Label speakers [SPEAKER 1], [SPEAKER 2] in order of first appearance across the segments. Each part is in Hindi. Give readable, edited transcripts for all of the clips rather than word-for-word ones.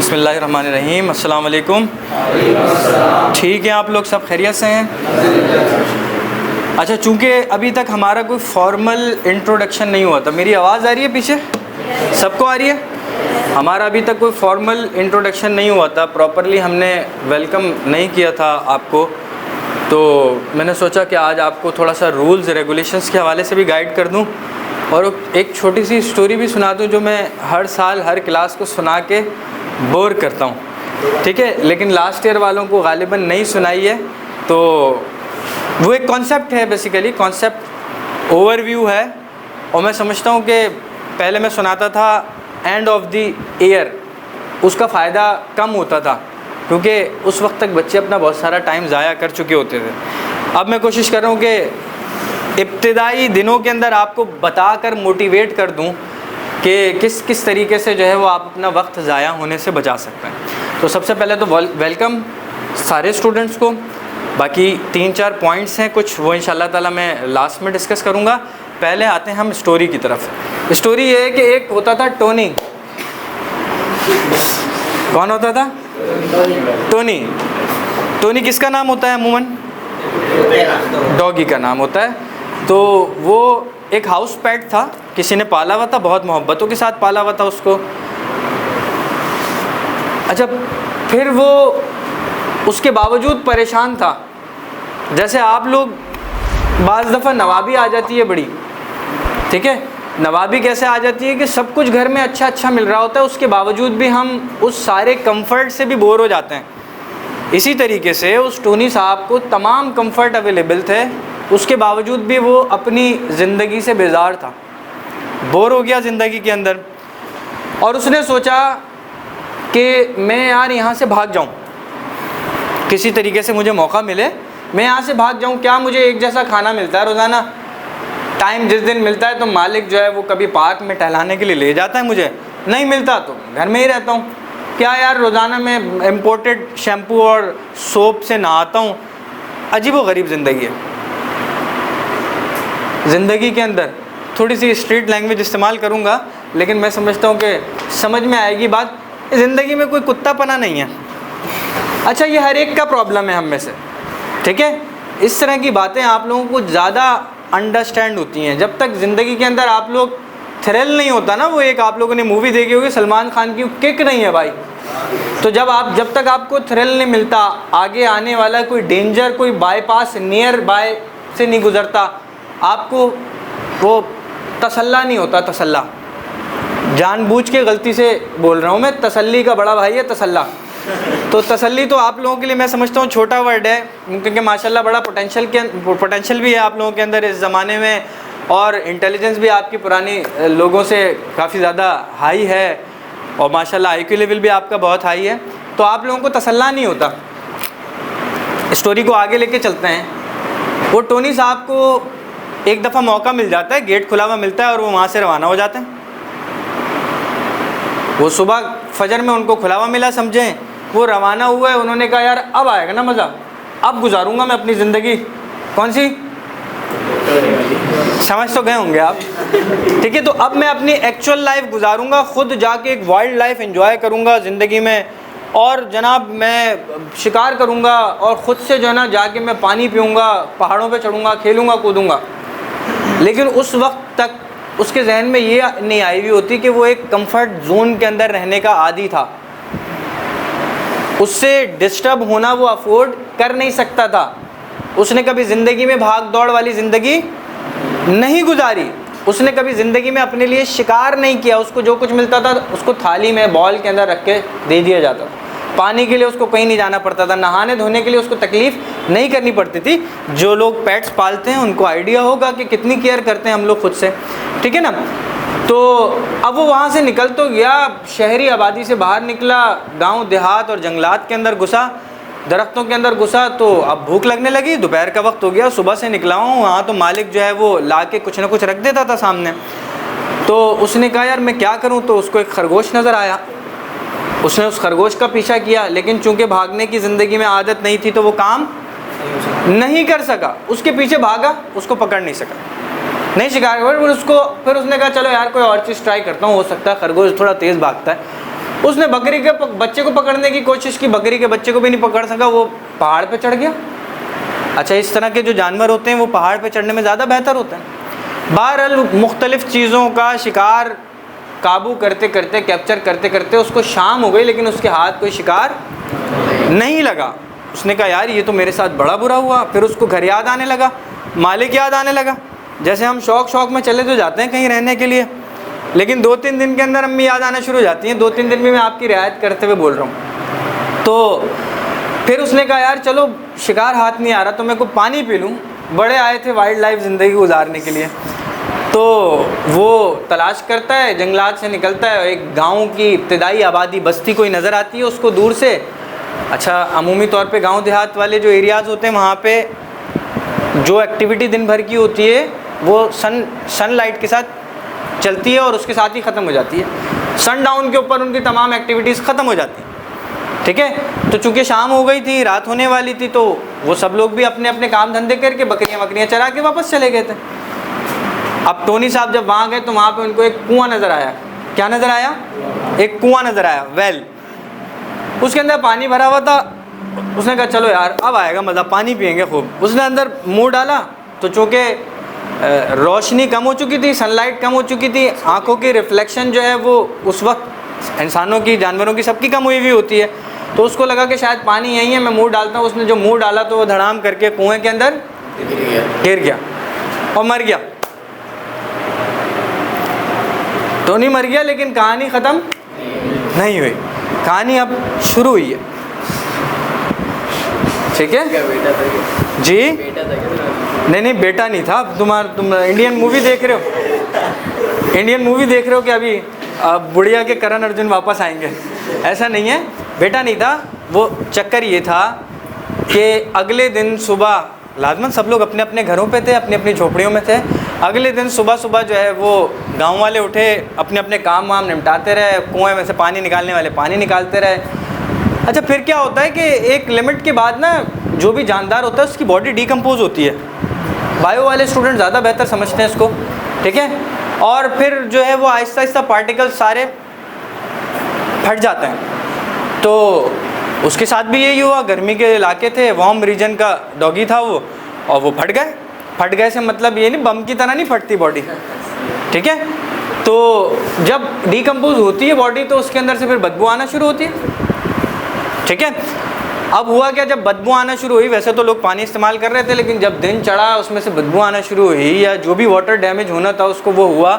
[SPEAKER 1] बिस्मिल्लाहिर्रहमानिर्रहीम। अस्सलाम वालेकुम। ठीक है, आप लोग सब खैरियत से हैं? अच्छा, चूँकि अभी तक हमारा कोई फॉर्मल इंट्रोडक्शन नहीं हुआ था। मेरी आवाज़ आ रही है पीछे? सबको आ रही है? हमारा अभी तक कोई फॉर्मल इंट्रोडक्शन नहीं हुआ था, प्रॉपरली हमने वेलकम नहीं किया था आपको। तो मैंने सोचा कि आज आपको थोड़ा सा रूल्स रेगुलेशंस के हवाले से भी गाइड कर दूं और एक छोटी सी स्टोरी भी सुना दूं जो मैं हर साल हर क्लास को सुना के बोर करता हूं। ठीक है, लेकिन लास्ट ईयर वालों को गालिबन नहीं सुनाई है। तो वो एक कॉन्सेप्ट है, बेसिकली कॉन्सेप्ट ओवरव्यू है। और मैं समझता हूं कि पहले मैं सुनाता था एंड ऑफ द ईयर, उसका फ़ायदा कम होता था क्योंकि उस वक्त तक बच्चे अपना बहुत सारा टाइम ज़ाया कर चुके होते थे। अब मैं कोशिश कर रहा हूँ कि इब्तिदाई दिनों के अंदर आपको बताकर मोटिवेट कर दूँ कि किस किस तरीके से जो है वो आप अपना वक्त ज़ाया होने से बचा सकते हैं। तो सबसे पहले तो वेलकम सारे स्टूडेंट्स को। बाकी 3-4 पॉइंट्स हैं कुछ, वो इंशाल्लाह ताला मैं लास्ट में डिस्कस करूँगा। पहले आते हैं हम स्टोरी की तरफ। स्टोरी ये है कि एक होता था टोनी। कौन होता था? टोनी। टोनी किसका नाम होता है अमूमन? डॉगी का नाम होता है। तो वो एक हाउस पेट था, किसी ने पाला हुआ था, बहुत मोहब्बतों के साथ पाला हुआ था उसको। अच्छा, फिर वो उसके बावजूद परेशान था। जैसे आप लोग बाज़ दफ़ा नवाबी आ जाती है बड़ी, ठीक है, नवाबी कैसे आ जाती है कि सब कुछ घर में अच्छा अच्छा मिल रहा होता है, उसके बावजूद भी हम उस सारे कंफर्ट से भी बोर हो जाते हैं। इसी तरीके से उस टोनी साहब को तमाम कंफर्ट अवेलेबल थे, उसके बावजूद भी वो अपनी ज़िंदगी से बेजार था, बोर हो गया ज़िंदगी के अंदर। और उसने सोचा कि मैं यार यहाँ से भाग जाऊँ, किसी तरीके से मुझे मौका मिले, मैं यहाँ से भाग जाऊँ। क्या मुझे एक जैसा खाना मिलता है रोज़ाना? टाइम जिस दिन मिलता है तो मालिक जो है वो कभी पार्क में टहलाने के लिए ले जाता है, मुझे नहीं मिलता तो घर में ही रहता हूँ। क्या यार, रोज़ाना मैं इम्पोर्टेड शैम्पू और सोप से नहाता हूँ। अजीब व गरीब ज़िंदगी है। ज़िंदगी के अंदर थोड़ी सी स्ट्रीट लैंग्वेज इस्तेमाल करूँगा, लेकिन मैं समझता हूँ कि समझ में आएगी बात। ज़िंदगी में कोई कुत्तापना नहीं है। अच्छा, ये हर एक का प्रॉब्लम है हम में से, ठीक है। इस तरह की बातें आप लोगों को ज़्यादा अंडरस्टैंड होती हैं जब तक ज़िंदगी के अंदर आप लोग थ्रिल नहीं होता ना। वो एक आप लोगों ने मूवी देखी होगी सलमान खान की, किक नहीं है भाई। तो जब तक आपको थ्रिल नहीं मिलता, आगे आने वाला कोई डेंजर, कोई बाईपास नियर बाय से नहीं गुज़रता, आपको वो तसल्ला नहीं होता। तसल्ला जानबूझ के गलती से बोल रहा हूँ मैं, तसल्ली का बड़ा भाई है तसल्ला। तो तसल्ली तो आप लोगों के लिए मैं समझता हूँ छोटा वर्ड है, क्योंकि माशाल्लाह बड़ा पोटेंशियल भी है आप लोगों के अंदर इस ज़माने में, और इंटेलिजेंस भी आपकी पुरानी लोगों से काफ़ी ज़्यादा हाई है, और माशाल्लाह IQ लेवल भी आपका बहुत हाई है। तो आप लोगों को तसल्ला नहीं होता। स्टोरी को आगे लेके चलते हैं। वो टोनी साहब को एक दफ़ा मौका मिल जाता है, गेट खुला हुआ मिलता है और वो वहाँ से रवाना हो जाते हैं। वो सुबह फजर में उनको खुला हुआ मिला, समझें, वो रवाना हुआ है। उन्होंने कहा यार अब आएगा ना मज़ा, अब गुजारूंगा मैं अपनी ज़िंदगी। कौन सी? समझ तो गए होंगे आप, ठीक है। तो अब मैं अपनी एक्चुअल लाइफ गुजारूंगा, खुद जाके एक वाइल्ड लाइफ एंजॉय करूंगा ज़िंदगी में, और जनाब मैं शिकार करूंगा, और ख़ुद से जो है ना जाके मैं पानी पीऊँगा, पहाड़ों पे चढ़ूँगा, खेलूँगा कूदूँगा। लेकिन उस वक्त तक उसके जहन में ये नहीं आई हुई होती कि वो एक कंफर्ट जोन के अंदर रहने का आदी था। उससे डिस्टर्ब होना वो अफोर्ड कर नहीं सकता था। उसने कभी ज़िंदगी में भाग दौड़ वाली ज़िंदगी नहीं गुजारी। उसने कभी ज़िंदगी में अपने लिए शिकार नहीं किया। उसको जो कुछ मिलता था उसको थाली में बॉल के अंदर रख के दे दिया जाता था। पानी के लिए उसको कहीं नहीं जाना पड़ता था, नहाने धोने के लिए उसको तकलीफ़ नहीं करनी पड़ती थी। जो लोग पेट्स पालते हैं उनको आइडिया होगा कि कितनी केयर करते हैं हम लोग खुद से, ठीक है ना। तो अब वो वहाँ से निकल तो गया, शहरी आबादी से बाहर निकला, गांव देहात और जंगलात के अंदर घुसा, दरख्तों के अंदर घुसा। तो अब भूख लगने लगी, दोपहर का वक्त हो गया, सुबह से निकला हूँ, वहाँ तो मालिक जो है वो ला के कुछ ना कुछ रख देता था सामने। तो उसने कहा यार मैं क्या करूँ, तो उसको एक खरगोश नज़र आया। उसने उस खरगोश का पीछा किया, लेकिन चूँकि भागने की ज़िंदगी में आदत नहीं थी तो वो काम नहीं कर सका। उसके पीछे भागा, उसको पकड़ नहीं सका, नहीं शिकार। फिर उसने कहा चलो यार कोई और चीज़ ट्राई करता हूँ, हो सकता है खरगोश थोड़ा तेज़ भागता है। उसने बकरी के बच्चे को पकड़ने की कोशिश की, बकरी के बच्चे को भी नहीं पकड़ सका, वो पहाड़ पे चढ़ गया। अच्छा, इस तरह के जो जानवर होते हैं वो पहाड़ पे चढ़ने में ज़्यादा बेहतर होते हैं। बहरहाल मुख्तलिफ़ चीज़ों का शिकार काबू करते करते, कैप्चर करते करते उसको शाम हो गई, लेकिन उसके हाथ कोई शिकार नहीं लगा। उसने कहा यार ये तो मेरे साथ बड़ा बुरा हुआ। फिर उसको घर याद आने लगा, मालिक याद आने लगा। जैसे हम शौक में चले तो जाते हैं कहीं रहने के लिए, लेकिन 2-3 दिन के अंदर अम्मी याद आना शुरू हो जाती हैं। 2-3 दिन में मैं आपकी रियायत करते हुए बोल रहा हूँ। तो फिर उसने कहा यार चलो शिकार हाथ नहीं आ रहा तो मैं को पानी पी लूँ। बड़े आए थे वाइल्ड लाइफ ज़िंदगी गुजारने के लिए, तो वो तलाश करता है, जंगलात से निकलता है, एक गांव की इब्तदाई आबादी बस्ती कोई नज़र आती है उसको दूर से। अच्छा, अमूमी तौर पे गांव देहात वाले जो एरियाज़ होते हैं वहाँ पे जो एक्टिविटी दिन भर की होती है वो सनलाइट के साथ चलती है और उसके साथ ही ख़त्म हो जाती है। सनडाउन के ऊपर उनकी तमाम एक्टिविटीज़ ख़त्म हो जाती हैं, ठीक है। तो चूँकि शाम हो गई थी, रात होने वाली थी, तो वो सब लोग भी अपने अपने काम धंधे करके बकरियाँ वकरियाँ चरा के वापस चले गए थे। अब टोनी साहब जब वहाँ गए तो वहाँ पे उनको एक कुआं नज़र आया। क्या नज़र आया? एक कुआं नज़र आया, वेल। उसके अंदर पानी भरा हुआ था। उसने कहा चलो यार अब आएगा मज़ा, पानी पियेंगे खूब। उसने अंदर मुंह डाला तो चूँकि रोशनी कम हो चुकी थी, सनलाइट कम हो चुकी थी, आँखों की रिफ्लेक्शन जो है वो उस वक्त इंसानों की, जानवरों की, सबकी कम हुई होती है। तो उसको लगा कि शायद पानी यहीं है, मैं मुँह डालता हूँ। उसने जो मुँह डाला तो वो धड़ाम करके कुएँ के अंदर गिर गया और मर गया। टोनी मर गया, लेकिन कहानी ख़त्म नहीं हुई। कहानी अब शुरू हुई है, ठीक है जी। नहीं बेटा नहीं था। तुम इंडियन मूवी देख रहे हो, इंडियन मूवी देख रहे हो कि अभी बुढ़िया के करण अर्जुन वापस आएंगे, ऐसा नहीं है। बेटा नहीं था, वो चक्कर ये था कि अगले दिन सुबह लाजमन सब लोग अपने अपने घरों पे थे, अपनी अपनी झोपड़ियों में थे। अगले दिन सुबह सुबह जो है वो गांव वाले उठे, अपने अपने काम वाम निपटाते रहे, कुएं में से पानी निकालने वाले पानी निकालते रहे। अच्छा, फिर क्या होता है कि एक लिमिट के बाद ना जो भी जानदार होता है उसकी बॉडी डिकम्पोज होती है। बायो वाले स्टूडेंट ज़्यादा बेहतर समझते हैं इसको, ठीक है। और फिर जो है वो आहिस्ता आहिस्ता पार्टिकल्स सारे फट जाते हैं। तो उसके साथ भी यही हुआ। गर्मी के इलाके थे, वार्म रीजन का डॉगी था वो, और वो फट गए। फट गए से मतलब ये नहीं बम की तरह नहीं फटती बॉडी, ठीक है। तो जब डिकम्पोज होती है बॉडी तो उसके अंदर से फिर बदबू आना शुरू होती है, ठीक है। अब हुआ क्या, जब बदबू आना शुरू हुई, वैसे तो लोग पानी इस्तेमाल कर रहे थे, लेकिन जब दिन चढ़ा उसमें से बदबू आना शुरू हुई, या जो भी वाटर डैमेज होना था उसको वो हुआ,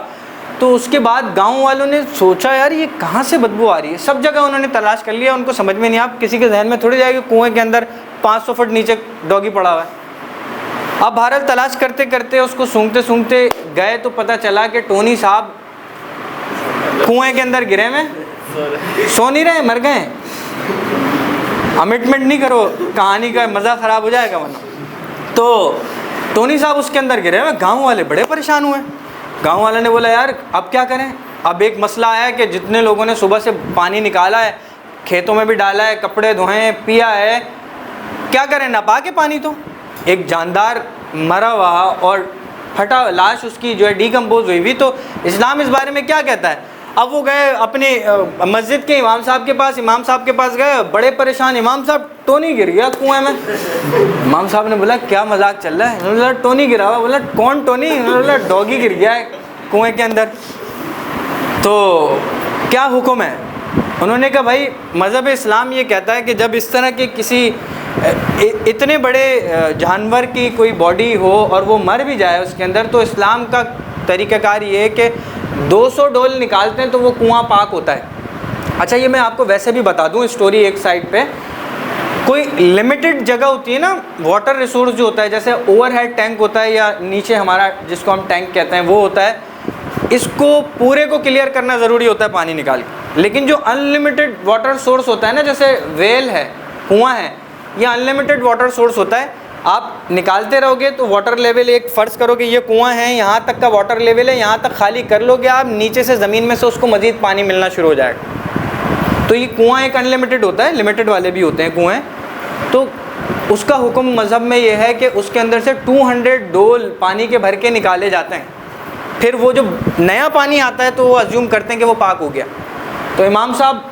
[SPEAKER 1] तो उसके बाद गांव वालों ने सोचा यार ये कहाँ से बदबू आ रही है। सब जगह उन्होंने तलाश कर लिया, उनको समझ में नहीं। आप किसी के जहन में थोड़ी जाएगी कुएं के अंदर 500 फुट नीचे डॉगी पड़ा हुआ है। अब भारत तलाश करते करते उसको सूंघते सूंघते गए तो पता चला कि टोनी साहब कुएं के अंदर गिरे हुए, सो नहीं रहे, मर गए। अमिटमेंट नहीं करो, कहानी का मज़ा ख़राब हो जाएगा वरना। तो टोनी साहब उसके अंदर गिरे हुए। गाँव वाले बड़े परेशान हुए। गांव वाले ने बोला यार अब क्या करें। अब एक मसला आया है कि जितने लोगों ने सुबह से पानी निकाला है, खेतों में भी डाला है, कपड़े धोए, पिया है, क्या करें, ना पा के पानी। तो एक जानदार मरा हुआ और फटा लाश उसकी जो है डिकम्पोज हुई हुई। तो इस्लाम इस बारे में क्या कहता है। अब वो गए अपने मस्जिद के इमाम साहब के पास, इमाम साहब के पास गए, बड़े परेशान। इमाम साहब टोनी गिर गया कुएं में। इमाम साहब ने बोला क्या मजाक चल रहा है। उन्होंने बोला टोनी गिरा हुआ। बोला कौन टोनी। उन्होंने बोला डॉगी गिर गया है कुएं के अंदर। तो क्या हुक्म है। उन्होंने कहा भाई मज़हब इस्लाम ये कहता है कि जब इस तरह के किसी इतने बड़े जानवर की कोई बॉडी हो और वो मर भी जाए उसके अंदर, तो इस्लाम का तरीक़ाकार ये है कि 200 डोल निकालते हैं तो वो कुआं पाक होता है। अच्छा, ये मैं आपको वैसे भी बता दूं स्टोरी। एक साइड पे कोई लिमिटेड जगह होती है ना, वाटर रिसोर्स जो होता है, जैसे ओवरहेड टैंक होता है या नीचे हमारा जिसको हम टैंक कहते हैं वो होता है, इसको पूरे को क्लियर करना ज़रूरी होता है पानी निकाल के। लेकिन जो अनलिमिटेड वाटर सोर्स होता है ना, जैसे वेल है, कुआँ है, ये अनलिमिटेड वाटर सोर्स होता है। आप निकालते रहोगे तो वाटर लेवल, एक फ़र्ज़ करो कि ये कुआं है, यहाँ तक का वाटर लेवल है, यहाँ तक खाली कर लोगे आप, नीचे से ज़मीन में से उसको मज़ीद पानी मिलना शुरू हो जाएगा। तो ये कुआं एक अनलिमिटेड होता है, लिमिटेड वाले भी होते हैं कुएँ। तो उसका हुक्म मज़हब में ये है कि उसके अंदर से 200 डोल पानी के भर के निकाले जाते हैं। फिर वो जो नया पानी आता है तो वो अज्यूम करते हैं कि वो पाक हो गया। तो इमाम साहब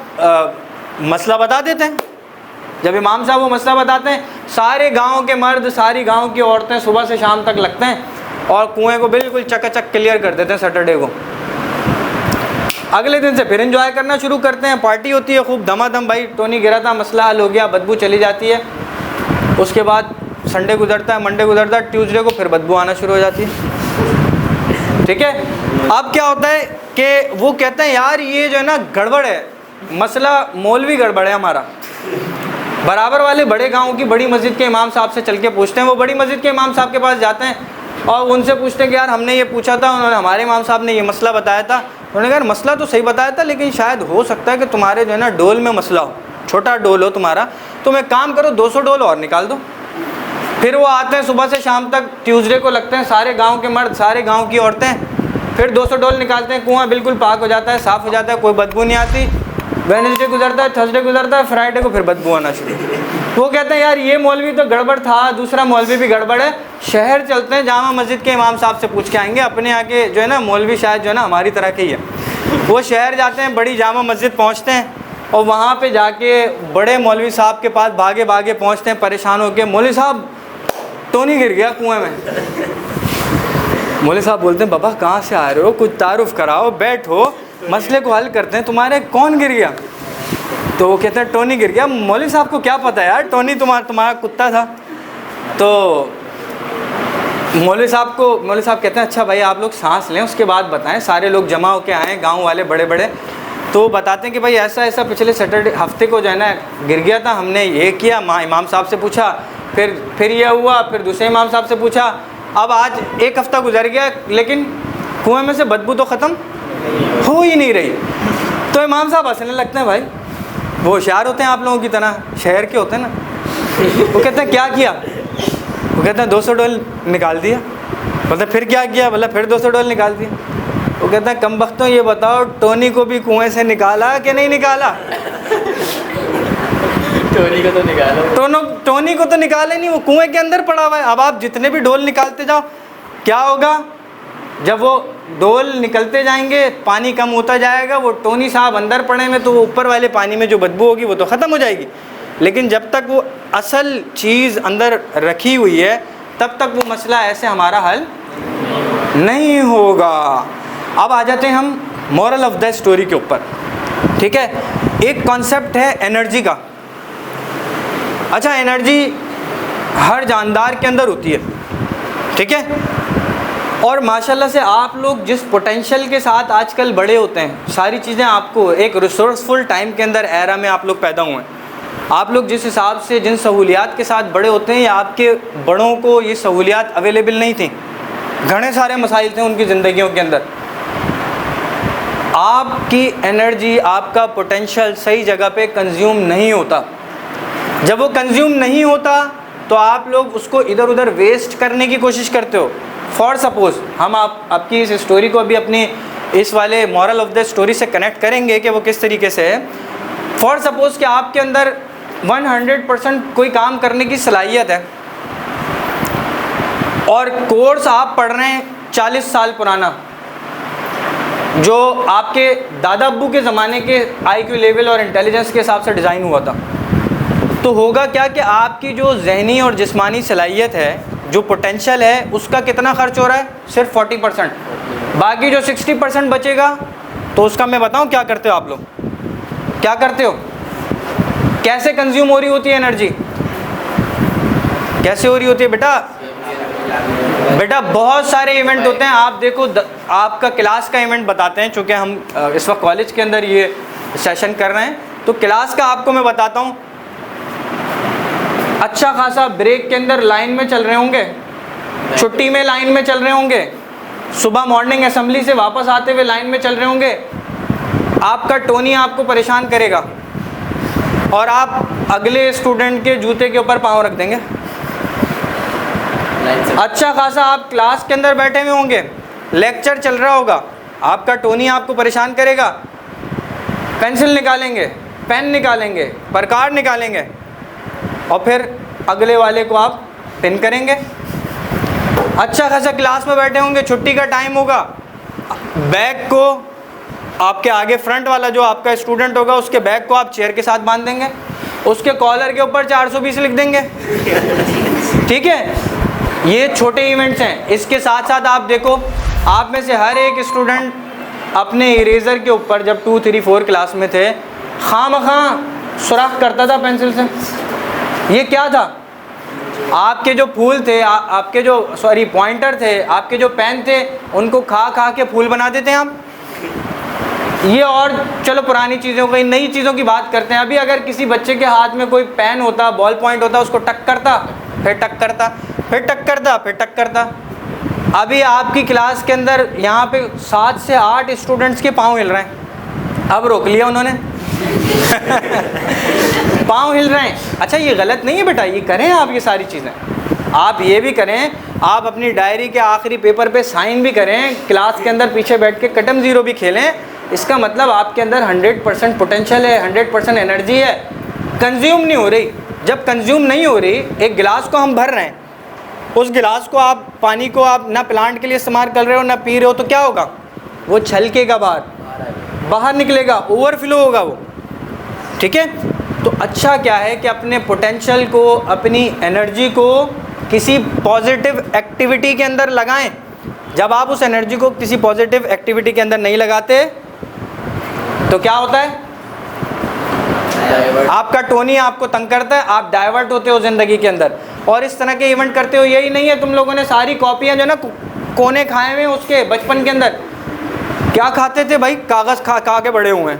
[SPEAKER 1] मसला बता देते हैं। जब इमाम साहब वो मसला बताते हैं, सारे गांव के मर्द, सारी गांव की औरतें सुबह से शाम तक लगते हैं और कुएं को बिल्कुल चकाचक क्लियर कर देते हैं सैटरडे को। अगले दिन से फिर एंजॉय करना शुरू करते हैं, पार्टी होती है खूब धमाधम, भाई टोनी गिरा था, मसला हल हो गया, बदबू चली जाती है। उसके बाद संडे गुजरता है, मंडे गुजरता है, ट्यूसडे को फिर बदबू आना शुरू हो जाती है। ठीक है, अब क्या होता है कि वो कहते हैं यार ये जो है ना गड़बड़ है, मसला मौलवी गड़बड़ है हमारा। बराबर वाले बड़े गांव की बड़ी मस्जिद के इमाम साहब से चल के पूछते हैं, वो बड़ी मस्जिद के इमाम साहब के पास जाते हैं और उनसे पूछते हैं कि यार हमने ये पूछा था, उन्होंने हमारे इमाम साहब ने ये मसला बताया था। उन्होंने कहा मसला तो सही बताया था, लेकिन शायद हो सकता है कि तुम्हारे जो है ना डोल में मसला हो, छोटा डोल हो तुम्हारा, तुम एक काम करो 200 डोल और निकाल दो। फिर वो आते हैं सुबह से शाम तक, ट्यूसडे को लगते हैं सारे गाँव के मर्द, सारे गाँव की औरतें, फिर 200 डोल निकालते हैं, कुआँ बिल्कुल पाक हो जाता है, साफ़ हो जाता है, कोई बदबू नहीं आती। वेडनेसडे गुजरता है, थर्सडे गुजरता है, फ्राइडे को फिर बदबू आना शुरू। वो कहते हैं यार ये मौलवी तो गड़बड़ था, दूसरा मौलवी भी गड़बड़ है, शहर चलते हैं, जामा मस्जिद के इमाम साहब से पूछ के आएंगे, अपने यहाँ के जो है ना मौलवी शायद जो है ना हमारी तरह के ही है। वो शहर जाते हैं, बड़ी जामा मस्जिद पहुँचते हैं और वहाँ पे जाके बड़े मौलवी साहब के पास भागे भागे पहुँचते हैं, परेशान होकर, मौलवी साहब टोनी गिर गया कुएँ में। मौलवी साहब बोलते हैं बाबा कहाँ से आ रहे हो, कुछ तारुफ कराओ, बैठो, मसले को हल करते हैं, तुम्हारे कौन गिर गया? तो वो कहते हैं टोनी गिर गया। मौलवी साहब को क्या पता यार, टोनी तुम्हारा कुत्ता था। तो मौलवी साहब कहते हैं अच्छा भाई आप लोग सांस लें, उसके बाद बताएं। सारे लोग जमा होके आए, गांव वाले बड़े बड़े, तो बताते हैं कि भाई ऐसा ऐसा पिछले सैटरडे हफ्ते को जो है ना गिर गया था, हमने ये किया, इमाम साहब से पूछा, फिर ये हुआ, फिर दूसरे इमाम साहब से पूछा, अब आज एक हफ़्ता गुजर गया लेकिन कुएँ में से बदबू तो ख़त्म हो ही नहीं रही। तो इमाम साहब हंसने लगते हैं, भाई वो होशियार होते हैं आप लोगों की तरह, शहर के होते हैं ना। वो कहते हैं क्या किया? वो कहते हैं 200 डोल निकाल दिया। बोलते फिर क्या किया? बोला फिर 200 डोल निकाल दिया। वो कहते हैं कमबख्तों ये बताओ टोनी को भी कुएं से निकाला कि नहीं निकाला?
[SPEAKER 2] टोनी को तो निकाला,
[SPEAKER 1] टोनी को तो निकाले नहीं, वो कुएं के अंदर पड़ा हुआ है। अब आप जितने भी डोल निकालते जाओ, क्या होगा? जब वो डोल निकलते जाएंगे पानी कम होता जाएगा, वो टोनी साहब अंदर पड़े में, तो वो ऊपर वाले पानी में जो बदबू होगी वो तो ख़त्म हो जाएगी। लेकिन जब तक वो असल चीज़ अंदर रखी हुई है तब तक वो मसला ऐसे हमारा हल नहीं होगा। अब आ जाते हैं हम मोरल ऑफ द स्टोरी के ऊपर। ठीक है, एक कॉन्सेप्ट है एनर्जी का। अच्छा, एनर्जी हर जानदार के अंदर होती है, ठीक है, और माशाल्लाह से आप लोग जिस पोटेंशियल के साथ आजकल बड़े होते हैं, सारी चीज़ें आपको एक रिसोर्सफुल टाइम के अंदर एरा में आप लोग पैदा हुए हैं। आप लोग जिस हिसाब से जिन सहूलियात के साथ बड़े होते हैं, या आपके बड़ों को ये सहूलियात अवेलेबल नहीं थी, घने सारे मसाइल थे उनकी ज़िंदगियों के अंदर। आपकी एनर्जी, आपका पोटेंशियल सही जगह पे कंज्यूम नहीं होता। जब वो कंज्यूम नहीं होता तो आप लोग उसको इधर उधर वेस्ट करने की कोशिश करते हो। फॉर सपोज़ हम आपकी इस स्टोरी को अभी अपनी इस वाले मॉरल ऑफ द स्टोरी से कनेक्ट करेंगे कि वो किस तरीके से है। फॉर सपोज़ कि आपके अंदर 100% कोई काम करने की सलाहियत है और कोर्स आप पढ़ रहे हैं 40 साल पुराना, जो आपके दादा अब्बू के ज़माने के IQ लेवल और इंटेलिजेंस के हिसाब से डिज़ाइन हुआ था। तो होगा क्या कि आपकी जो जहनी और जिस्मानी सलाहियत है, जो पोटेंशियल है, उसका कितना खर्च हो रहा है? सिर्फ 40%। बाकी जो 60% बचेगा, तो उसका मैं बताऊं क्या करते हो आप लोग? क्या करते हो? कैसे कंज्यूम हो रही होती है एनर्जी? कैसे हो रही होती है बेटा? बहुत सारे इवेंट होते हैं। आप देखो, आपका क्लास का इवेंट बताते हैं, चूँकि हम इस वक्त कॉलेज के अंदर ये सेशन कर रहे हैं, तो क्लास का आपको मैं बताता हूँ। अच्छा खासा ब्रेक के अंदर लाइन में चल रहे होंगे, छुट्टी में लाइन में चल रहे होंगे, सुबह मॉर्निंग असेंबली से वापस आते हुए लाइन में चल रहे होंगे। आपका टोनी आपको परेशान करेगा और आप अगले स्टूडेंट के जूते के ऊपर पाँव रख देंगे। अच्छा खासा आप क्लास के अंदर बैठे हुए होंगे, लेक्चर चल रहा होगा, आपका टोनी आपको परेशान करेगा। पेंसिल निकालेंगे, पेन निकालेंगे, प्रकार निकालेंगे और फिर अगले वाले को आप पिन करेंगे। अच्छा खासा क्लास में बैठे होंगे, छुट्टी का टाइम होगा, बैग को आपके आगे फ्रंट वाला जो आपका स्टूडेंट होगा उसके बैग को आप चेयर के साथ बांध देंगे, उसके कॉलर के ऊपर 420 लिख देंगे। ठीक है, ये छोटे इवेंट्स हैं। इसके साथ साथ आप देखो, आप में से हर एक स्टूडेंट अपने इरेज़र के ऊपर जब 2, 3, 4 क्लास में थे खामखा सुराख करता था पेंसिल से। ये क्या था? आपके जो फूल थे, आपके जो पॉइंटर थे, आपके जो पेन थे, उनको खा खा के फूल बना देते हैं आप। ये और चलो पुरानी चीज़ों की, नई चीज़ों की बात करते हैं। अभी अगर किसी बच्चे के हाथ में कोई पेन होता, बॉल पॉइंट होता, उसको टक करता, फिर टक करता, फिर टक करता, फिर टक करता। अभी आपकी क्लास के अंदर यहाँ पे 7 से 8 स्टूडेंट्स के पाँव हिल रहे हैं। अब रोक लिया उन्होंने। पाँव हिल रहे हैं। अच्छा, ये गलत नहीं है बेटा, ये करें आप, ये सारी चीज़ें आप ये भी करें। आप अपनी डायरी के आखिरी पेपर पे साइन भी करें, क्लास के अंदर पीछे बैठ के कटम ज़ीरो भी खेलें। इसका मतलब आपके अंदर 100% पोटेंशियल है, 100% एनर्जी है, कंज्यूम नहीं हो रही। जब कंज्यूम नहीं हो रही, एक गिलास को हम भर रहे हैं, उस गिलास को आप, पानी को आप ना प्लांट के लिए इस्तेमाल कर रहे हो ना पी रहे हो, तो क्या होगा? वो छलकेगा, बाहर निकलेगा, ओवरफ्लो होगा वो। ठीक है, तो अच्छा क्या है कि अपने पोटेंशियल को, अपनी एनर्जी को किसी पॉजिटिव एक्टिविटी के अंदर लगाएं। जब आप उस एनर्जी को किसी पॉजिटिव एक्टिविटी के अंदर नहीं लगाते तो क्या होता है? आपका टोनी आपको तंग करता है, आप डाइवर्ट होते हो ज़िंदगी के अंदर और इस तरह के इवेंट करते हो। यही नहीं है, तुम लोगों ने सारी कॉपियाँ जो ना कोने खाए हुए उसके बचपन के अंदर। क्या खाते थे भाई? कागज़ खा खा के बड़े हुए हैं।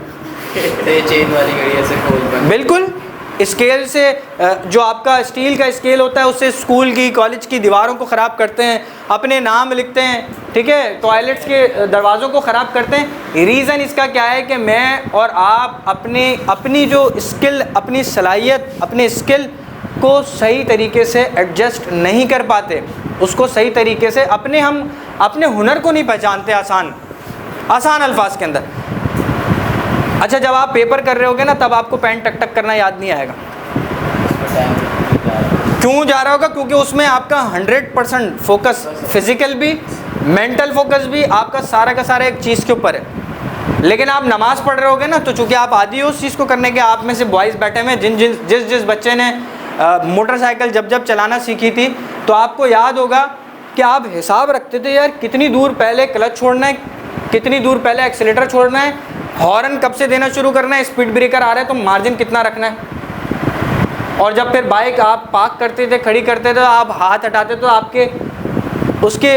[SPEAKER 2] चेन वाली घड़ी ऐसे खोल,
[SPEAKER 1] बिल्कुल स्केल से, जो आपका स्टील का स्केल होता है उससे स्कूल की, कॉलेज की दीवारों को ख़राब करते हैं, अपने नाम लिखते हैं। ठीक है, टॉयलेट्स के दरवाज़ों को ख़राब करते हैं। रीज़न इसका क्या है कि मैं और आप अपनी जो स्किल, अपनी सलाहियत, अपने स्किल को सही तरीके से एडजस्ट नहीं कर पाते, उसको सही तरीके से हम अपने हुनर को नहीं पहचानते आसान अल्फाज के अंदर। अच्छा, जब आप पेपर कर रहे होगे ना, तब आपको पेन टक टक करना याद नहीं आएगा। क्यों जा रहा होगा? क्योंकि उसमें आपका 100% फोकस, फिजिकल भी, मेंटल फोकस भी, आपका सारा का सारा एक चीज़ के ऊपर है। लेकिन आप नमाज़ पढ़ रहे होगे ना, तो चूँकि आप आदी हो उस चीज़ को करने के, आप में से बॉयज़ बैठे हुए जिस बच्चे ने मोटरसाइकिल जब चलाना सीखी थी, तो आपको याद होगा कि आप हिसाब रखते थे, यार कितनी दूर पहले क्लच छोड़ना है, कितनी दूर पहले एक्सीलेटर छोड़ना है, हॉर्न कब से देना शुरू करना है, स्पीड ब्रेकर आ रहा है तो मार्जिन कितना रखना है। और जब फिर बाइक आप पार्क करते थे, खड़ी करते थे, आप हाथ हटाते तो आपके उसके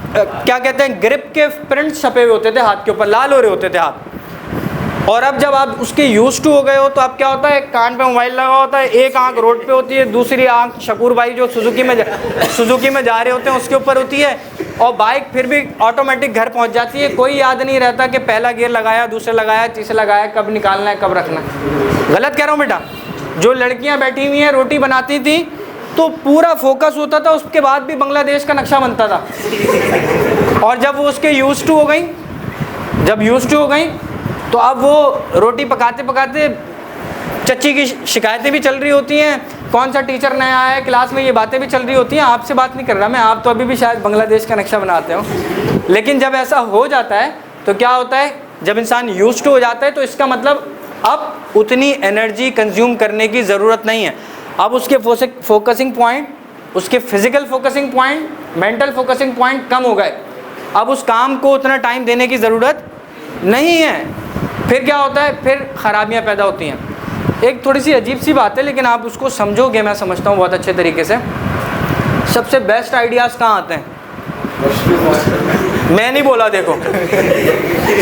[SPEAKER 1] क्या कहते हैं, ग्रिप के प्रिंट छपे हुए होते थे हाथ के ऊपर, लाल हो रहे होते थे हाथ। और अब जब आप उसके यूज टू हो गए हो तो अब क्या होता है, कान पे मोबाइल लगा होता है, एक आंख रोड पे होती है, दूसरी आंख शकूर भाई जो सुजुकी में जा रहे होते हैं उसके ऊपर होती है, और बाइक फिर भी ऑटोमेटिक घर पहुंच जाती है। कोई याद नहीं रहता कि पहला गियर लगाया, दूसरा लगाया, तीसरा लगाया, कब निकालना है, कब रखना है। गलत कह रहा हूँ बेटा? जो लड़कियाँ बैठी हुई हैं रोटी बनाती थी तो पूरा फोकस होता था, उसके बाद भी बांग्लादेश का नक्शा बनता था। और जब वो उसके यूज टू हो गई, तो अब वो रोटी पकाते पकाते चच्ची की शिकायतें भी चल रही होती हैं, कौन सा टीचर नया आया है क्लास में, ये बातें भी चल रही होती हैं। आपसे बात नहीं कर रहा मैं, आप तो अभी भी शायद बांग्लादेश का नक्शा बनाते हो। लेकिन जब ऐसा हो जाता है तो क्या होता है, जब इंसान यूज्ड टू हो जाता है तो इसका मतलब अब उतनी एनर्जी कंज्यूम करने की ज़रूरत नहीं है। अब उसके फोकसिंग पॉइंट, उसके physical focusing point, mental focusing point कम हो गए। अब उस काम को उतना टाइम देने की ज़रूरत नहीं है। फिर क्या होता है, फिर ख़राबियाँ पैदा होती हैं। एक थोड़ी सी अजीब सी बात है लेकिन आप उसको समझोगे, मैं समझता हूँ बहुत अच्छे तरीके से। सबसे बेस्ट आइडियाज़ कहाँ आते हैं? मैं नहीं बोला, देखो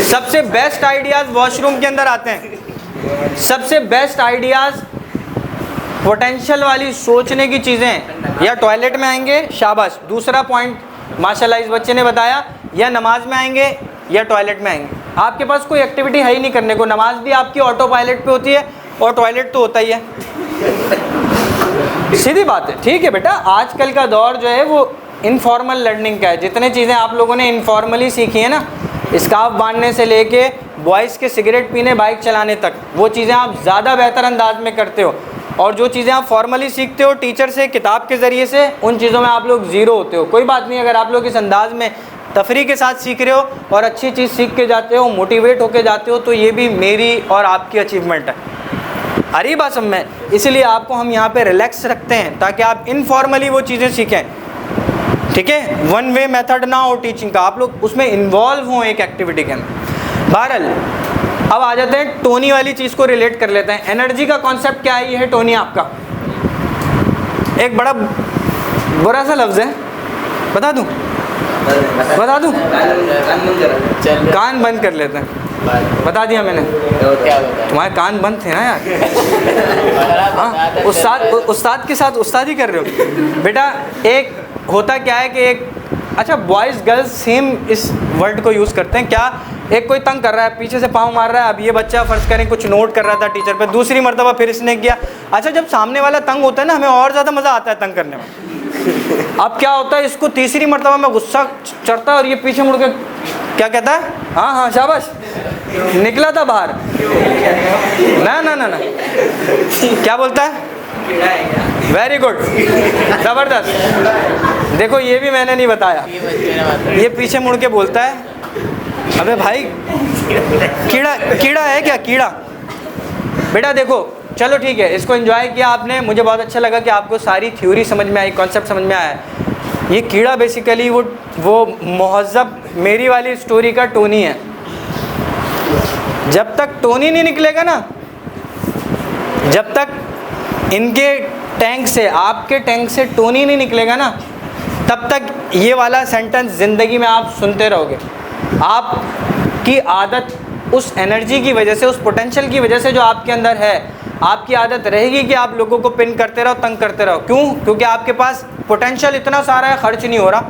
[SPEAKER 1] सबसे बेस्ट आइडियाज़ वॉशरूम के अंदर आते हैं। सबसे बेस्ट आइडियाज़, पोटेंशियल वाली सोचने की चीज़ें या टॉयलेट में आएंगे, शाबाश, दूसरा पॉइंट माशाल्लाह इस बच्चे ने बताया, या नमाज में आएंगे या टॉयलेट में आएंगे। आपके पास कोई एक्टिविटी है ही नहीं करने को, नमाज भी आपकी ऑटो पायलट पे होती है और टॉयलेट तो होता ही है। सीधी बात है, ठीक है बेटा। आजकल का दौर जो है वो इनफॉर्मल लर्निंग का है। जितने चीज़ें आप लोगों ने इनफॉर्मली सीखी है ना, स्कार्फ बांधने से लेके बॉयज़ के सिगरेट पीने, बाइक चलाने तक, वो चीज़ें आप ज़्यादा बेहतर अंदाज में करते हो। और जो चीज़ें आप फॉर्मली सीखते हो टीचर से, किताब के ज़रिए से, उन चीज़ों में आप लोग ज़ीरो होते हो। कोई बात नहीं, अगर आप लोग इस अंदाज में तफरी के साथ सीख रहे हो और अच्छी चीज़ सीख के जाते हो, मोटिवेट होके जाते हो, तो ये भी मेरी और आपकी अचीवमेंट है। आ रही बात समझ में? इसलिए आपको हम यहाँ पे रिलैक्स रखते हैं ताकि आप इनफॉर्मली वो चीज़ें सीखें, ठीक है। वन वे मेथड ना हो टीचिंग का, आप लोग उसमें इन्वॉल्व हों एक एक्टिविटी के अंदर। बहरहाल अब आ जाते हैं टोनी वाली चीज़ को रिलेट कर लेते हैं। एनर्जी का कॉन्सेप्ट क्या है? ये है टोनी आपका। एक बड़ा बुरा सा लफ्ज़ है, बता दूँ? कान बंद कर लेते हैं। बता दिया मैंने,
[SPEAKER 2] क्या बता?
[SPEAKER 1] तुम्हारे कान बंद थे ना यार। हाँ, उस्ताद के साथ उस्तादी कर रहे हो बेटा। एक होता क्या है कि एक, अच्छा बॉयज़ गर्ल्स सेम इस वर्ड को यूज़ करते हैं। क्या? एक कोई तंग कर रहा है, पीछे से पाँव मार रहा है। अब ये बच्चा फ़र्ज़ करें कुछ नोट कर रहा था टीचर पे, दूसरी मरतबा फिर इसने किया। अच्छा, जब सामने वाला तंग होता है ना, हमें और ज़्यादा मज़ा आता है तंग करने में। अब क्या होता है, इसको तीसरी मरतबा में गुस्सा चढ़ता है और ये पीछे मुड़ के क्या कहता है? हाँ हाँ शाबाश, निकला था बाहर। ना ना ना ना, क्या बोलता है? वेरी गुड, ज़बरदस्त। देखो ये भी मैंने नहीं बताया, ये पीछे मुड़ के बोलता है अबे भाई कीड़ा, कीड़ा है क्या? कीड़ा। बेटा देखो, चलो ठीक है, इसको एंजॉय किया आपने, मुझे बहुत अच्छा लगा कि आपको सारी थ्योरी समझ में आई, कॉन्सेप्ट समझ में आया। ये कीड़ा बेसिकली वो महज़ब मेरी वाली स्टोरी का टोनी है। जब तक टोनी नहीं निकलेगा ना, जब तक इनके टैंक से, आपके टैंक से टोनी नहीं निकलेगा ना, तब तक ये वाला सेंटेंस ज़िंदगी में आप सुनते रहोगे। आपकी आदत उस एनर्जी की वजह से, उस पोटेंशियल की वजह से जो आपके अंदर है, आपकी आदत रहेगी कि आप लोगों को पिन करते रहो, तंग करते रहो। क्यों? क्योंकि आपके पास पोटेंशियल इतना सारा है, खर्च नहीं हो रहा।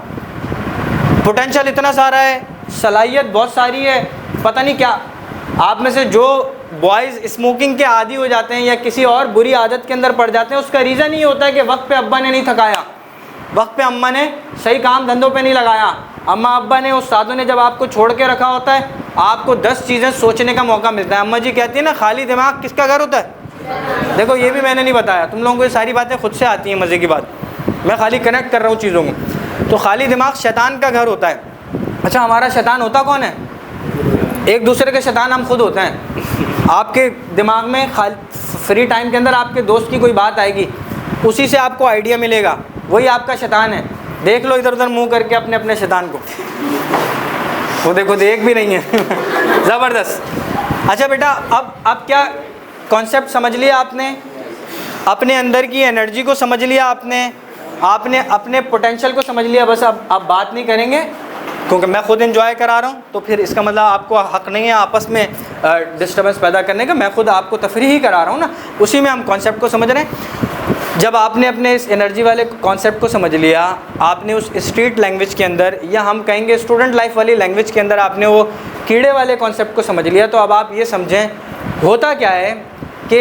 [SPEAKER 1] पोटेंशियल इतना सारा है, सलाहियत बहुत सारी है, पता नहीं क्या। आप में से जो बॉयज़ स्मोकिंग के आदी हो जाते हैं या किसी और बुरी आदत के अंदर पड़ जाते हैं, उसका रीज़न ये होता है कि वक्त पे अब्बा ने नहीं थकाया, वक्त पे अम्मा ने सही काम धंधों पे नहीं लगाया। अम्मा अब्बा ने, उस्तादों ने जब आपको छोड़ के रखा होता है, आपको 10 चीज़ें सोचने का मौका मिलता है। अम्मा जी कहती है ना, खाली दिमाग किसका घर होता है? देखो ये भी मैंने नहीं बताया, तुम लोगों को ये सारी बातें खुद से आती हैं। मज़े की बात, मैं खाली कनेक्ट कर रहा हूँ चीज़ों को। तो खाली दिमाग शैतान का घर होता है। अच्छा, हमारा शैतान होता कौन है? एक दूसरे के शैतान हम खुद होते हैं। आपके दिमाग में फ्री टाइम के अंदर आपके दोस्त की कोई बात आएगी, उसी से आपको आइडिया मिलेगा, वही आपका शैतान है। देख लो इधर उधर मुंह करके अपने अपने शैतान को, वो देखो देख भी नहीं है। ज़बरदस्त। अच्छा बेटा, अब क्या कॉन्सेप्ट समझ लिया आपने? अपने अंदर की एनर्जी को समझ लिया आपने अपने पोटेंशियल को समझ लिया। बस अब बात नहीं करेंगे क्योंकि मैं खुद एंजॉय करा रहा हूँ, तो फिर इसका मतलब आपको हक़ नहीं है आपस में डिस्टर्बेंस पैदा करने का। मैं खुद आपको तफरीह ही करा रहा हूँ ना, उसी में हम कॉन्सेप्ट को समझ रहे हैं। जब आपने अपने इस एनर्जी वाले कॉन्सेप्ट को समझ लिया, आपने उस स्ट्रीट लैंग्वेज के अंदर, या हम कहेंगे स्टूडेंट लाइफ वाली लैंग्वेज के अंदर, आपने वो कीड़े वाले कॉन्सेप्ट को समझ लिया, तो अब आप ये समझें होता क्या है कि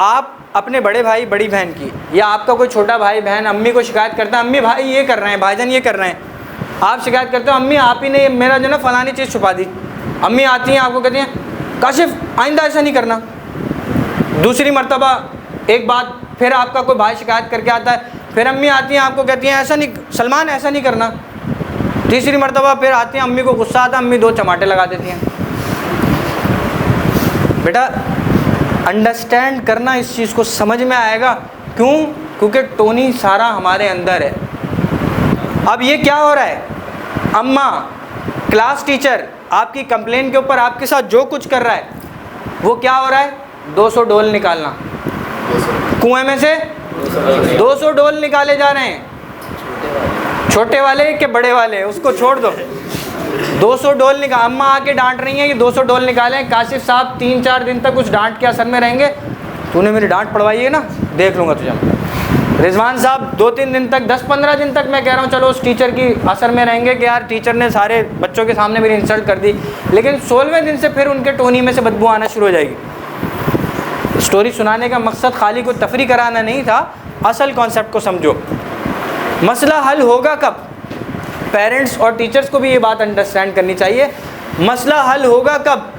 [SPEAKER 1] आप अपने बड़े भाई बड़ी बहन की, या आपका कोई छोटा भाई बहन अम्मी को शिकायत करता है, अम्मी भाई ये कर रहे हैं, भाईजान ये कर रहे हैं। आप शिकायत करते हो, अम्मी आप ही ने मेरा जो ना फ़लानी चीज़ छुपा दी। अम्मी आती हैं, आपको कहती हैं काशिफ आइंदा ऐसा नहीं करना। दूसरी मर्तबा एक बात फिर आपका कोई भाई शिकायत करके आता है, फिर अम्मी आती हैं, आपको कहती हैं ऐसा नहीं सलमान, ऐसा नहीं करना। तीसरी मर्तबा फिर आती हैं, अम्मी को गुस्सा आता है, अम्मी 2 चमाटे लगा देती हैं। बेटा अंडरस्टैंड करना, इस चीज़ को समझ में आएगा। क्यों? क्योंकि टोनी सारा हमारे अंदर है। अब ये क्या हो रहा है? अम्मा, क्लास टीचर आपकी कंप्लेन के ऊपर आपके साथ जो कुछ कर रहा है, वो क्या हो रहा है? 200 डोल निकालना। कुएं में से 200 डोल निकाले जा रहे हैं। छोटे वाले के बड़े वाले, उसको छोड़ दो। 200 डोल निकाल, अम्मा आके डांट रही हैं कि 200 डोल निकालें। काशिफ साहब 3-4 दिन तक उस डांट के असर में रहेंगे। तूने मेरी डांट पड़वाई है ना, देख लूँगा तुझे। रिजवान साहब 2-3 दिन तक, 10-15 दिन तक मैं कह रहा हूँ चलो उस टीचर की असर में रहेंगे कि यार टीचर ने सारे बच्चों के सामने मेरी इंसल्ट कर दी, लेकिन 16वें दिन से फिर उनके टोनी में से बदबू आना शुरू हो जाएगी। स्टोरी सुनाने का मकसद खाली को तफरी कराना नहीं था, असल कॉन्सेप्ट को समझो। मसला हल होगा कब? पेरेंट्स और टीचर्स को भी ये बात अंडरस्टैंड करनी चाहिए। मसला हल होगा कब?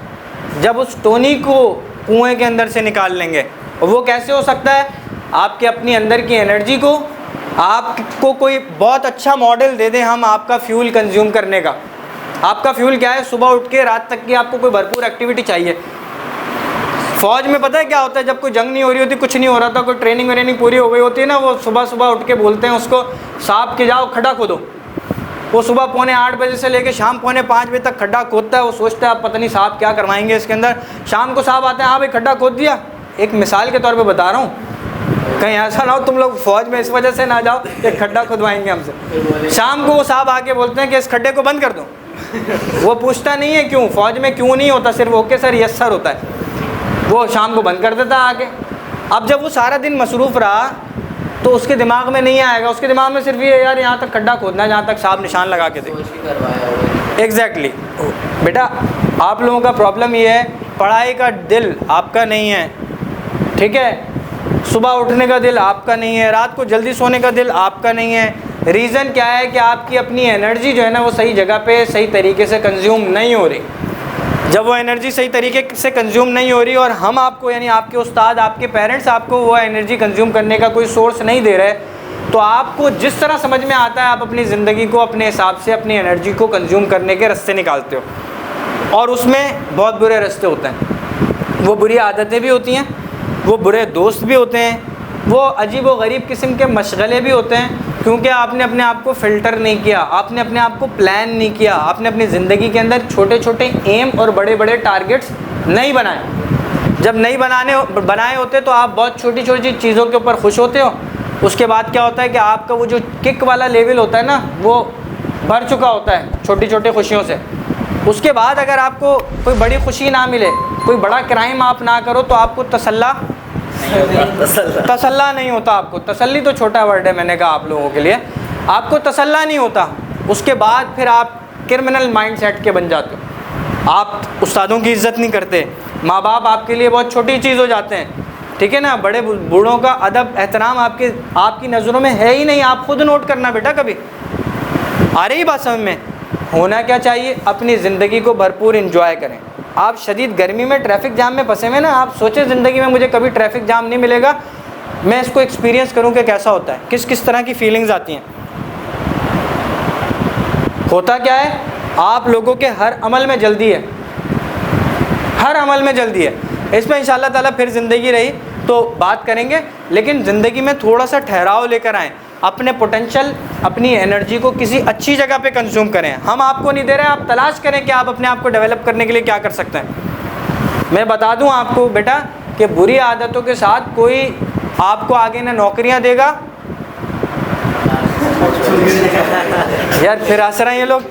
[SPEAKER 1] जब उस टोनी को कुएं के अंदर से निकाल लेंगे। और वो कैसे हो सकता है? आपके अपनी अंदर की एनर्जी को, आपको कोई बहुत अच्छा मॉडल दे दें हम आपका फ्यूल कंज्यूम करने का, आपका फ्यूल क्या है? सुबह उठ के रात तक की आपको कोई भरपूर एक्टिविटी चाहिए। फ़ौज में पता है क्या होता है, जब कोई जंग नहीं हो रही होती, कुछ नहीं हो रहा था, कोई ट्रेनिंग व्रेनिंग पूरी हो गई होती है ना, वो सुबह सुबह उठ के बोलते हैं उसको, सांप के जाओ खड्डा खोदो। वो सुबह 7:45 बजे से लेके शाम 4:45 बजे तक खड्डा खोदता है। वो सोचता है आप पता नहीं साहब क्या करवाएंगे इसके अंदर। शाम को साहब आते हैं, हाँ भाई खड्डा खोद दिया। एक मिसाल के तौर पे बता रहा हूँ, कहीं ऐसा ना हो तुम लोग फौज में इस वजह से ना जाओ कि खड्डा खुदवाएंगे हमसे। शाम को वो साहब आके बोलते हैं कि इस खड्डे को बंद कर दो। वो पूछता नहीं है क्यों, फौज में क्यों नहीं होता, सिर्फ ओके सर यस सर होता है। वो शाम को बंद कर देता आके। अब जब वो सारा दिन मसरूफ़ रहा तो उसके दिमाग में नहीं आएगा, उसके दिमाग में सिर्फ ये यार यहाँ तक खड्डा खोदना है जहाँ तक साहब निशान लगा के दे। एग्जैक्टली बेटा, आप लोगों का प्रॉब्लम ये है, पढ़ाई का दिल आपका नहीं है, ठीक है, सुबह उठने का दिल आपका नहीं है, रात को जल्दी सोने का दिल आपका नहीं है। रीज़न क्या है कि आपकी अपनी एनर्जी जो है ना वो सही जगह पे सही तरीके से कंज्यूम नहीं हो रही। जब वो एनर्जी सही तरीके से कंज्यूम नहीं हो रही और हम आपको यानी आपके उस्ताद आपके पेरेंट्स आपको वो एनर्जी कंज्यूम करने का कोई सोर्स नहीं दे रहे, तो आपको जिस तरह समझ में आता है आप अपनी ज़िंदगी को अपने हिसाब से अपनी एनर्जी को कंज्यूम करने के रास्ते निकालते हो, और उसमें बहुत बुरे रास्ते होते हैं। वो बुरी आदतें भी होती हैं, वो बुरे दोस्त भी होते हैं, वो अजीब व गरीब किस्म के मशगले भी होते हैं, क्योंकि आपने अपने आप को फ़िल्टर नहीं किया, आपने अपने आप को प्लान नहीं किया, आपने अपनी ज़िंदगी के अंदर छोटे छोटे एम और बड़े बड़े टारगेट्स नहीं बनाए। जब नहीं बनाए होते तो आप बहुत छोटी छोटी चीज़ों के ऊपर खुश होते हो। उसके बाद क्या होता है कि आपका वो जो किक वाला लेवल होता है ना वो भर चुका होता है छोटी छोटी खुशियों से। उसके बाद अगर आपको कोई बड़ी खुशी ना मिले, कोई बड़ा क्राइम आप ना करो, तो आपको तसल्ला नहीं होता। आपको तसल्ली तो छोटा वर्ड है, मैंने कहा आप लोगों के लिए, आपको तसल्ला नहीं होता। उसके बाद फिर आप क्रिमिनल माइंडसेट के बन जाते हो, आप उस्तादों की इज़्ज़त नहीं करते, माँ बाप आपके लिए बहुत छोटी चीज़ हो जाते हैं, ठीक है ना, बड़े बूढ़ों का अदब एहतराम आपकी नज़रों में है ही नहीं। आप खुद नोट करना बेटा, कभी आ रही बात समझ में। होना क्या चाहिए, अपनी ज़िंदगी को भरपूर इंजॉय करें। आप शदीद गर्मी में ट्रैफिक जाम में फंसे हुए ना, आप सोचें ज़िंदगी में मुझे कभी ट्रैफिक जाम नहीं मिलेगा, मैं इसको एक्सपीरियंस करूं कि कैसा होता है, किस किस तरह की फीलिंग्स आती हैं। होता क्या है, आप लोगों के हर अमल में जल्दी है, हर अमल में जल्दी है। इसमें इंशाअल्लाह ताला फिर ज़िंदगी रही तो बात करेंगे, लेकिन ज़िंदगी में थोड़ा सा ठहराव लेकर आएँ, अपने पोटेंशियल अपनी एनर्जी को किसी अच्छी जगह पे कंज्यूम करें। हम आपको नहीं दे रहे, आप तलाश करें कि आप अपने आप को डेवलप करने के लिए क्या कर सकते हैं। मैं बता दूं आपको बेटा कि बुरी आदतों के साथ कोई आपको आगे ना नौकरियां देगा, यार फिर हंस रहे हैं ये लोग,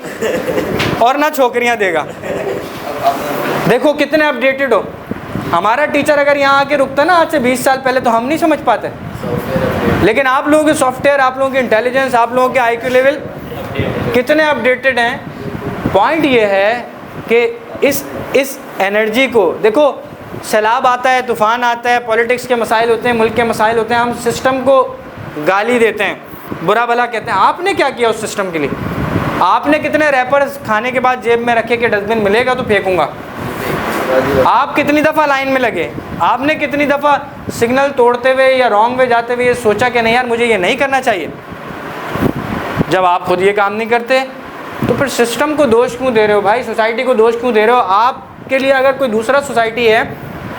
[SPEAKER 1] और ना छोकरियां देगा। देखो कितने अपडेटेड हो। हमारा टीचर अगर यहाँ आके रुकता ना आज से 20 साल पहले तो हम नहीं समझ पाते, लेकिन आप लोगों के सॉफ्टवेयर, आप लोगों की इंटेलिजेंस, आप लोगों के IQ लेवल कितने अपडेटेड हैं। पॉइंट ये है कि इस एनर्जी को देखो, सैलाब आता है, तूफ़ान आता है, पॉलिटिक्स के मसाइल होते हैं, मुल्क के मसाइल होते हैं, हम सिस्टम को गाली देते हैं, बुरा भला कहते हैं। आपने क्या किया उस सिस्टम के लिए? आपने कितने रैपर्स खाने के बाद जेब में रखे कि डस्टबिन मिलेगा तो फेंकूंगा? आप कितनी दफ़ा लाइन में लगे? आपने कितनी दफ़ा सिग्नल तोड़ते हुए या रॉन्ग वे जाते हुए ये सोचा कि नहीं यार मुझे ये नहीं करना चाहिए? जब आप खुद ये काम नहीं करते तो फिर सिस्टम को दोष क्यों दे रहे हो भाई, सोसाइटी को दोष क्यों दे रहे हो? आपके लिए अगर कोई दूसरा सोसाइटी है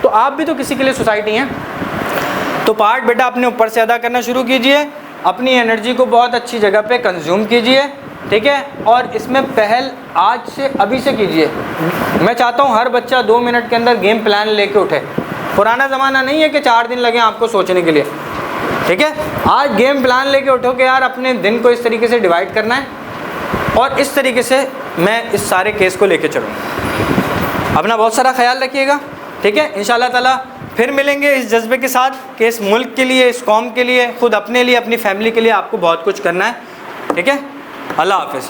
[SPEAKER 1] तो आप भी तो किसी के लिए सोसाइटी हैं। तो पार्ट बेटा अपने ऊपर से अदा करना शुरू कीजिए, अपनी एनर्जी को बहुत अच्छी जगह पे कंज्यूम कीजिए, ठीक है, और इसमें पहल आज से अभी से कीजिए। मैं चाहता हूँ हर बच्चा 2 मिनट के अंदर गेम प्लान लेके उठे। पुराना ज़माना नहीं है कि 4 दिन लगे आपको सोचने के लिए, ठीक है। आज गेम प्लान लेके उठो कि यार अपने दिन को इस तरीके से डिवाइड करना है और इस तरीके से मैं इस सारे केस को लेके चलूँगा। अपना बहुत सारा ख्याल रखिएगा, ठीक है। इंशाअल्लाह ताला फिर मिलेंगे इस जज्बे के साथ कि इस मुल्क के लिए, इस कौम के लिए, खुद अपने लिए, अपनी फैमिली के लिए आपको बहुत कुछ करना है, ठीक है। अल्लाह हाफ़िज़।